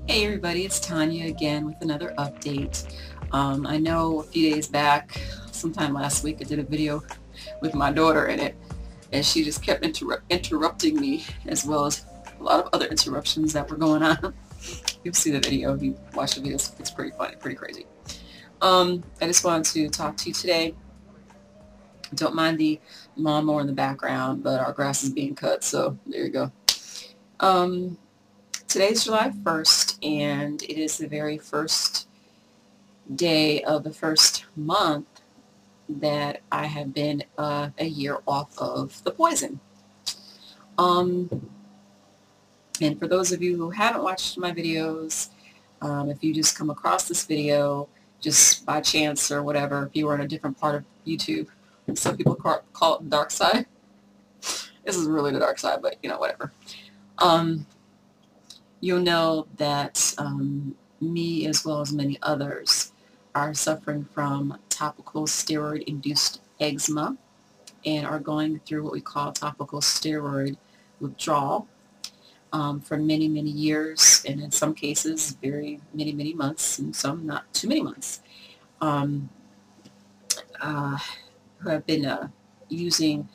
Hey everybody, it's Tanya again with another update. I know a few days back, sometime last week, I did a video with my daughter in it, and she just kept interrupting me, as well as a lot of other interruptions that were going on. You'll see the video if you watch the video. It's pretty funny, pretty crazy. I just wanted to talk to you today. Don't mind the lawnmower in the background, but our grass is being cut, so there you go. Today's July 1st, and it is the very first day of the first month that I have been a year off of the poison. And for those of you who haven't watched my videos, if you just come across this video just by chance or whatever, if you were in a different part of YouTube, some people call it the dark side. This is really the dark side, but you know, whatever. You'll know that me, as well as many others, are suffering from topical steroid-induced eczema and are going through what we call topical steroid withdrawal for many, many years, and in some cases, very many months, and some not too many months, who have been using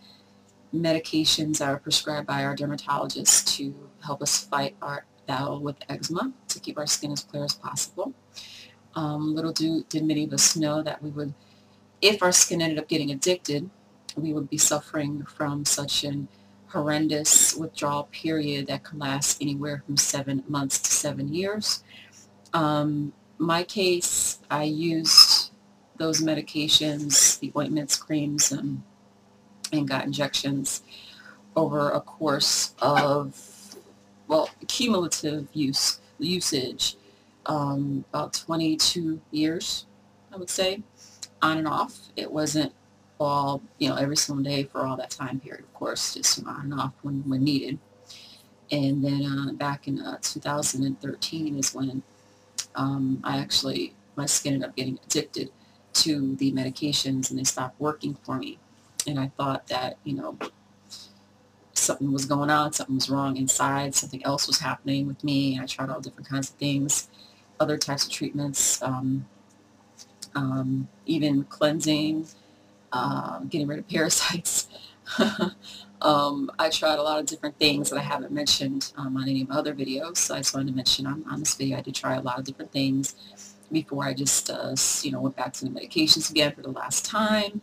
medications that are prescribed by our dermatologist to help us fight our battle with eczema, to keep our skin as clear as possible. Little did many of us know that we would, if our skin ended up getting addicted, we would be suffering from such an horrendous withdrawal period that can last anywhere from 7 months to 7 years. My case, I used those medications, the ointments, creams, and got injections over a course of, well, cumulative usage, about 22 years, I would say, on and off. It wasn't all, every single day for all that time period, of course, just on and off when needed. And then back in 2013 is when my skin ended up getting addicted to the medications, and they stopped working for me. And I thought that, something was going on, something was wrong inside, something else was happening with me. And I tried all different kinds of things, other types of treatments, even cleansing, getting rid of parasites. I tried a lot of different things that I haven't mentioned on any of my other videos, so I just wanted to mention on this video I did try a lot of different things before I just went back to the medications again for the last time.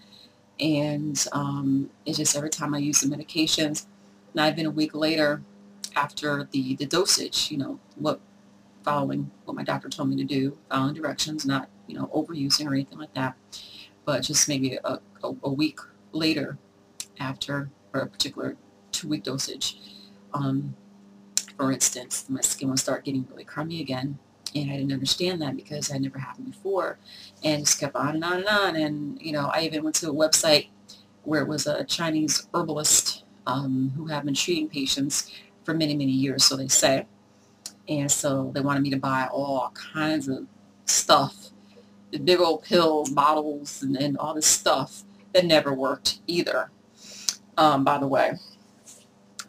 And it's just every time I use the medications, not even a week later after the dosage, following what my doctor told me to do, following directions, not overusing or anything like that, but just maybe a week later after, for a particular 2-week dosage, for instance, my skin would start getting really crummy again. And I didn't understand that because it never happened before, and it just kept on and on and on. And I even went to a website where it was a Chinese herbalist who had been treating patients for many years, so they say. And so they wanted me to buy all kinds of stuff, the big old pills, bottles, and all this stuff that never worked either, by the way.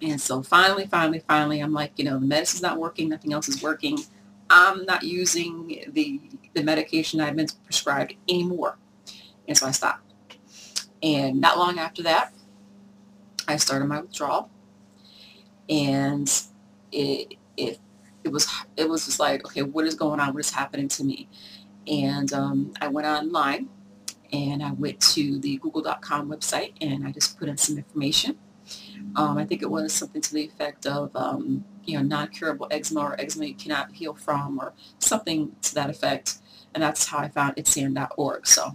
And so finally, I'm like, the medicine's not working, nothing else is working. I'm not using the medication I've been prescribed anymore. And so I stopped. And not long after that, I started my withdrawal. And it was just like, okay, what is going on? What is happening to me? And I went online, and I went to the google.com website, and I just put in some information. I think it was something to the effect of, non-curable eczema, or eczema you cannot heal from, or something to that effect. And that's how I found itsand.org. So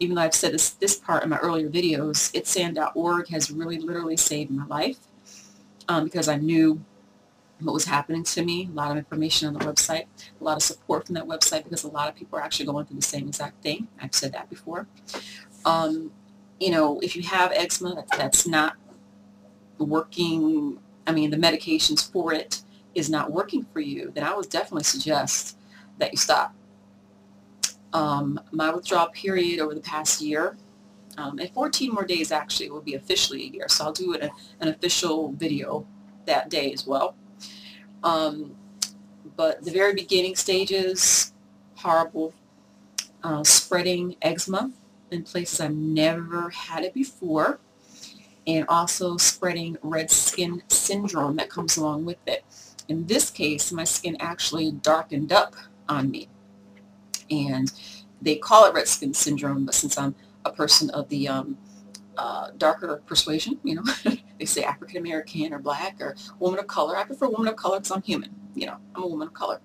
even though I've said this part in my earlier videos, itsand.org has really literally saved my life, because I knew what was happening to me. A lot of information on the website, a lot of support from that website, because a lot of people are actually going through the same exact thing. I've said that before. If you have eczema that's not working, the medications for it is not working for you, then I would definitely suggest that you stop. My withdrawal period over the past year, and 14 more days actually will be officially a year, so I'll do an official video that day as well. But the very beginning stages, horrible, spreading eczema in places I've never had it before, and also spreading red skin syndrome that comes along with it. In this case, my skin actually darkened up on me, and they call it red skin syndrome, but since I'm a person of the darker persuasion, you know, they say African American or black or woman of color. I prefer woman of color because I'm human, you know, I'm a woman of color.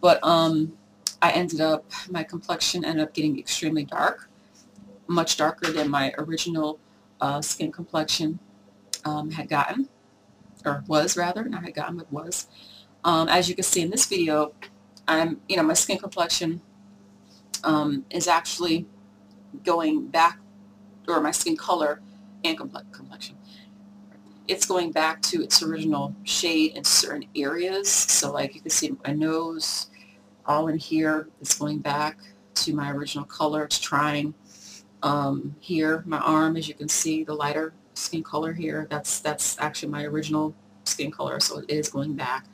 But I ended up, my complexion ended up getting extremely dark, much darker than my original skin complexion had gotten, or was rather, not had gotten, but was. As you can see in this video, you know, my skin complexion is actually going back, or my skin color and complexion, it's going back to its original shade in certain areas. So like you can see my nose, all in here, it's going back to my original color. It's trying here, my arm, as you can see, the lighter skin color here, that's actually my original skin color, so it is going back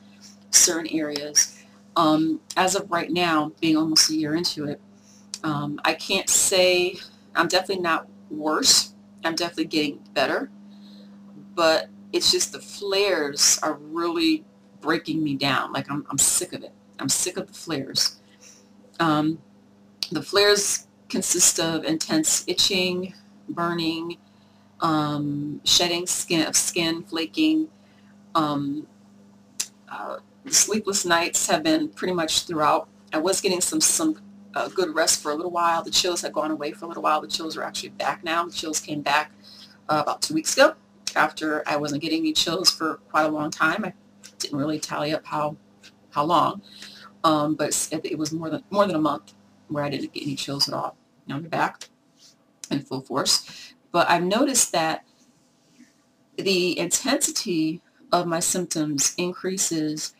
certain areas. As of right now, being almost a year into it, I can't say, I'm definitely not worse, I'm definitely getting better, but it's just the flares are really breaking me down. Like I'm sick of it. I'm sick of the flares. The flares consist of intense itching, burning, shedding of skin, flaking. Sleepless nights have been pretty much throughout. I was getting some good rest for a little while. The chills had gone away for a little while. The chills are actually back now. The chills came back about 2 weeks ago, after I wasn't getting any chills for quite a long time. I didn't really tally up how long, but it was more than a month where I didn't get any chills at all. Now they're back in full force. But I've noticed that the intensity of my symptoms increases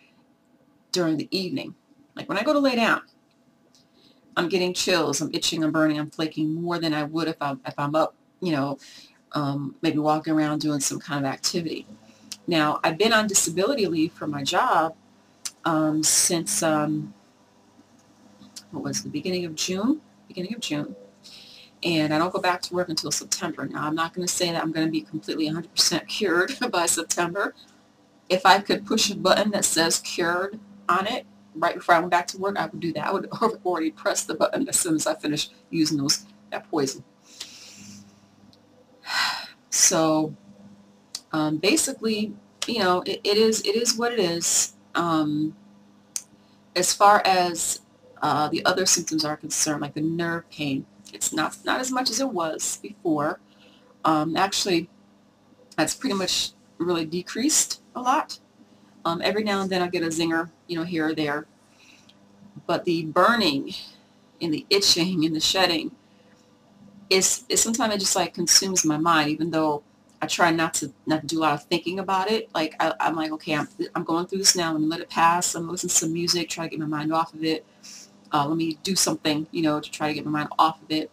during the evening. Like when I go to lay down, I'm getting chills, I'm itching, I'm burning, I'm flaking more than I would if I'm up, you know, maybe walking around doing some kind of activity. Now, I've been on disability leave from my job since, what was the beginning of June, and I don't go back to work until September. Now, I'm not going to say that I'm going to be completely 100% cured by September. If I could push a button that says cured on it right before I went back to work, I would do that. I would have already pressed the button as soon as I finished using that poison. So basically, you know, it is what it is. As far as the other symptoms are concerned, like the nerve pain, it's not as much as it was before. Actually, that's pretty much really decreased a lot. Every now and then I get a zinger, you know, here or there. But the burning and the itching and the shedding is sometimes it just like consumes my mind, even though I try not to do a lot of thinking about it. Like I'm like, okay, I'm going through this now. Let me let it pass. I'm listening to some music, try to get my mind off of it. Let me do something, you know, to try to get my mind off of it.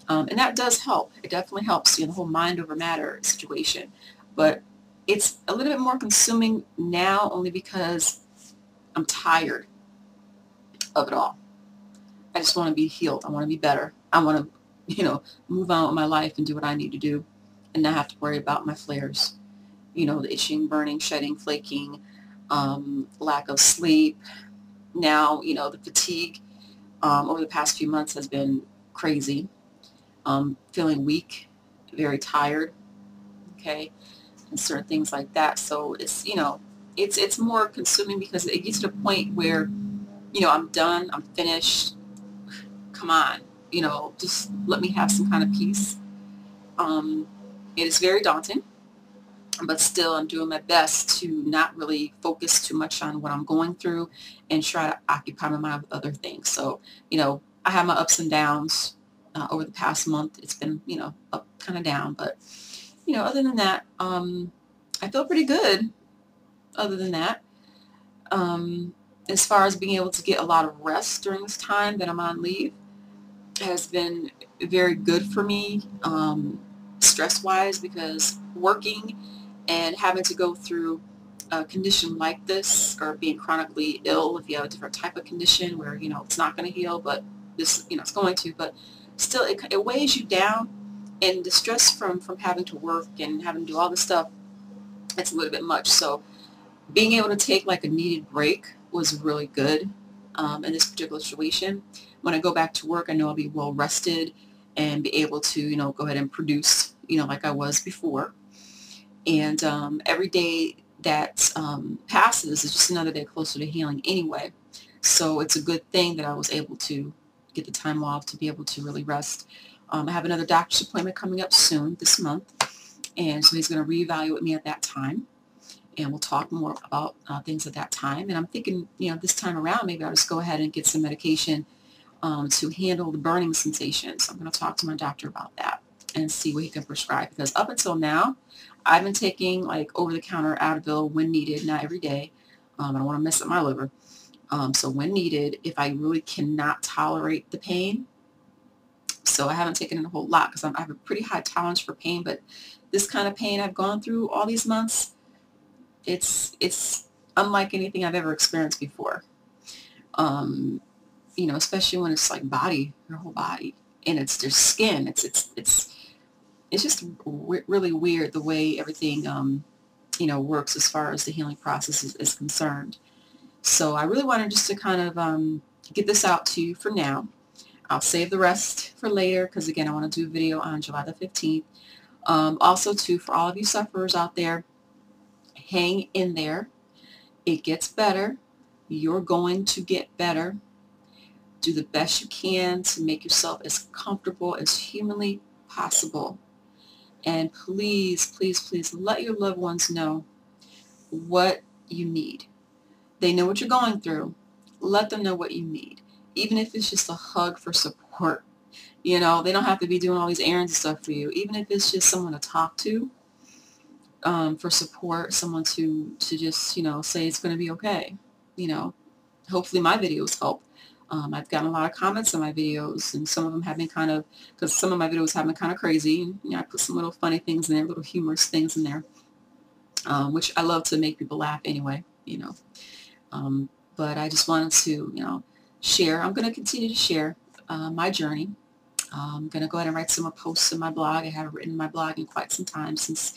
And that does help. It definitely helps, you know, the whole mind over matter situation. But it's a little bit more consuming now, only because I'm tired of it all. I just want to be healed. I want to be better. I want to, you know, move on with my life and do what I need to do and not have to worry about my flares. You know, the itching, burning, shedding, flaking, lack of sleep. Now, you know, the fatigue over the past few months has been crazy. Feeling weak, very tired, okay, and certain things like that. So it's, you know, it's more consuming because it gets to the point where, you know, I'm done, I'm finished, come on, you know, just let me have some kind of peace. It is very daunting, but still I'm doing my best to not really focus too much on what I'm going through and try to occupy my mind with other things. So, you know, I have my ups and downs. Over the past month, it's been, you know, up, kind of down, but, you know, other than that, I feel pretty good. Other than that, as far as being able to get a lot of rest during this time that I'm on leave has been very good for me, stress-wise, because working and having to go through a condition like this, or being chronically ill, if you have a different type of condition where, you know, it's not going to heal, but this, you know, it's going to, but still it weighs you down, and the stress from having to work and having to do all this stuff, it's a little bit much. So being able to take like a needed break was really good in this particular situation. When I go back to work, I know I'll be well rested and be able to, you know, go ahead and produce, you know, like I was before. And every day that passes is just another day closer to healing anyway. So it's a good thing that I was able to get the time off to be able to really rest. I have another doctor's appointment coming up soon this month, and so he's going to reevaluate me at that time, and we'll talk more about things at that time. And I'm thinking, you know, this time around, maybe I'll just go ahead and get some medication to handle the burning sensations. I'm going to talk to my doctor about that and see what he can prescribe, because up until now, I've been taking like over-the-counter Advil when needed, not every day. I don't want to mess up my liver. So when needed, if I really cannot tolerate the pain. So I haven't taken it a whole lot because I have a pretty high tolerance for pain, but this kind of pain I've gone through all these months, it's unlike anything I've ever experienced before. You know, especially when it's like body, your whole body, and it's their skin. It's just really weird the way everything you know, works as far as the healing process is concerned. So I really wanted just to kind of get this out to you for now. I'll save the rest for later because, again, I want to do a video on July the 15th. Also, too, for all of you sufferers out there, hang in there. It gets better. You're going to get better. Do the best you can to make yourself as comfortable as humanly possible. And please, please, please let your loved ones know what you need. They know what you're going through. Let them know what you need. Even if it's just a hug for support. You know, they don't have to be doing all these errands and stuff for you. Even if it's just someone to talk to for support, someone to just, you know, say it's going to be okay. You know, hopefully my videos help. I've gotten a lot of comments on my videos, and some of them have been kind of, because some of my videos have been kind of crazy. And, you know, I put some little funny things in there, little humorous things in there, which I love to make people laugh anyway, you know. But I just wanted to, you know, share. I'm going to continue to share my journey. I'm going to go ahead and write some more posts in my blog. I haven't written my blog in quite some time since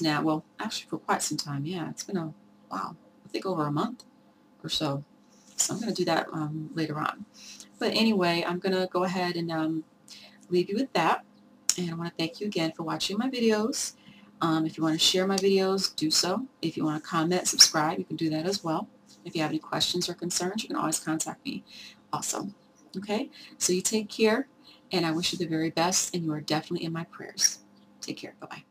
now. Well, actually for quite some time. Yeah, it's been wow, I think over a month or so. So I'm going to do that later on. But anyway, I'm going to go ahead and leave you with that. And I want to thank you again for watching my videos. If you want to share my videos, do so. If you want to comment, subscribe, you can do that as well. If you have any questions or concerns, you can always contact me also. Okay? So you take care, and I wish you the very best, and you are definitely in my prayers. Take care. Bye-bye.